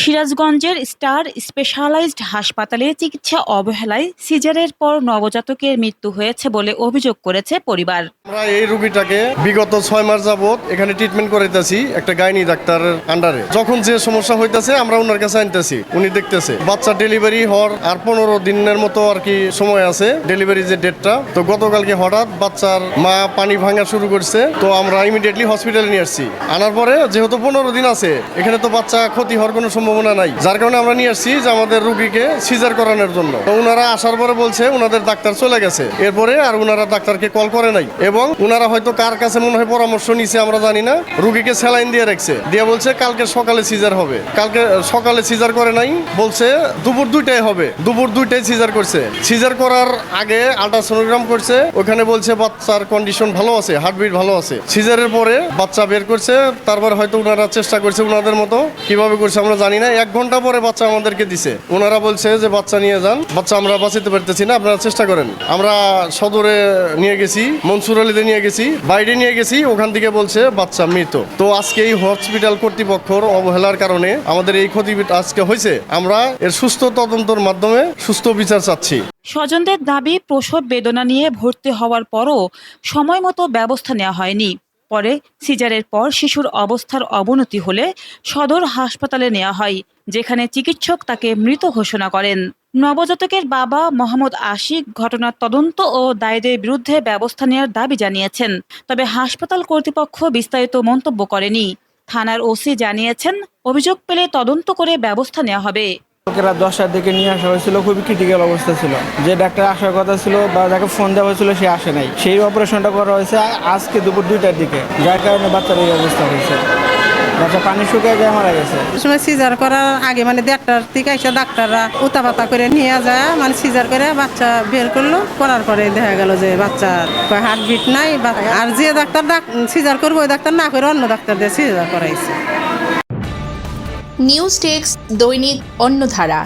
সিরাজগঞ্জের star specialised হাসপাতালে চিকিৎসা অবহেলায় সিজারের পর নবজাতকের মৃত্যু হয়েছে বলে অভিযোগ করেছে পরিবার। আমরা এই রোগীটাকে বিগত 6 মাস যাবত এখানে ট্রিটমেন্ট করাইতেছি একটা গাইনি ডাক্তারের আন্ডারে। যখন যে সমস্যা হইতেছে আমরা ওনার কাছে আনতেছি, উনি দেখতেছে। বাচ্চা ডেলিভারি হওয়ার আর 15 দিনের মতো আর কি সময় আছে ডেলিভারি যে ডেটটা। তো গতকালকে হঠাৎ বাচ্চার মা পানি ভাঙা শুরু করছে, তো আমরা ইমিডিয়েটলি হসপিটালে নিয়ে আসছি। আনার পরে যেহেতু 15 দিন আছে, এখানে তো বাচ্চা ক্ষতি হওয়ার কোনো সম্ভাবনা নাই, যার কারণে আমরা নিয়ে আসছি যে আমাদের রোগীকে সিজার করানোর জন্য। তো ওনারা আসার পরে বলছে ওনাদের ডাক্তার চলে গেছে, এরপরে আর ওনারা ডাক্তারকে কল করে নাই এবং ওনারা হয়তো কার কাছে মনে হয় পরামর্শ নিছে আমরা জানি না, রোগীকে স্যালাইন দিয়ে রাখছে, দিয়ে বলছে কালকে সকালে সিজার হবে। কালকে সকালে সিজার করে নাই, বলছে দুপুর 2টায় হবে, দুপুর 2টায় সিজার করছে। সিজার করার আগে আল্ট্রাসোনোগ্রাম করছে, ওখানে বলছে বাচ্চার কন্ডিশন ভালো আছে, হার্টবিট ভালো আছে। সিজারের পরে বাচ্চা বের করছে, তারপর হয়তো ওনারা চেষ্টা করছে ওনাদের মতো, কিভাবে করছে আমরা জানি না। 1 ঘন্টা পরে বাচ্চা আমাদেরকে দিছে, ওনারা বলছে যে বাচ্চা নিয়ে যান, বাচ্চা আমরা বাঁচাতে পারতেছি না, আপনারা চেষ্টা করেন। আমরা সদরে নিয়ে গেছি, মনসুর আলীতে নিয়ে গেছি, বাইরে নিয়ে গেছি, ওখান থেকে বলছে বাচ্চা মৃত। তো আজকে এই হসপিটাল কর্তৃপক্ষের অবহেলার কারণে আমাদের এই ক্ষতি আজকে হয়েছে। আমরা এর সুস্থ তদন্তের মাধ্যমে সুস্থ বিচার চাচ্ছি। স্বজনদের দাবি, প্রসব বেদনা নিয়ে ভর্তি হওয়ার পরও সময় মতো ব্যবস্থা নেওয়া হয়নি। পরে সিজারের পর শিশুর অবস্থার অবনতি হলে সদর হাসপাতালে নেওয়া হয়, যেখানে চিকিৎসক তাকে মৃত ঘোষণা করেন। নবজাতকের বাবা মোহাম্মদ আশিক ঘটনার তদন্ত ও দায়ীদের বিরুদ্ধে ব্যবস্থা নেওয়ার দাবি জানিয়েছেন। তবে হাসপাতাল কর্তৃপক্ষ বিস্তারিত মন্তব্য করেনি। থানার ওসি জানিয়েছেন, অভিযোগ পেলে তদন্ত করে ব্যবস্থা নেওয়া হবে। লোকেরা 10টার দিকে নিয়ে আসা হয়েছিল, খুবই ক্রিটিক্যাল অবস্থা ছিল। যে ডাক্তার আসার কথা ছিল বা যাকে ফোন দেওয়া হয়েছিল সে আসে নাই। সেই অপারেশনটা করা হয়েছে আজকে দুপুর 2টার দিকে, যার কারণে বাচ্চার এই অবস্থা হয়েছে। বাচ্চা পানি শুকিয়ে যায়, মারা গেছে। সময় সিজার করার আগে 1:30টার থেকে এসে ডাক্তাররা উতাপাতা করে নিয়ে যায়, সিজার করে বাচ্চা বের করলো। করার পরে দেখা গেল যে বাচ্চার হার্টবিট নাই, আর যে ডাক্তার সিজার করবো ওই ডাক্তার না করে অন্য ডাক্তার দিয়ে সিজার করাইছে। নিউজ ডেস্ক, দৈনিক অন্যধারা।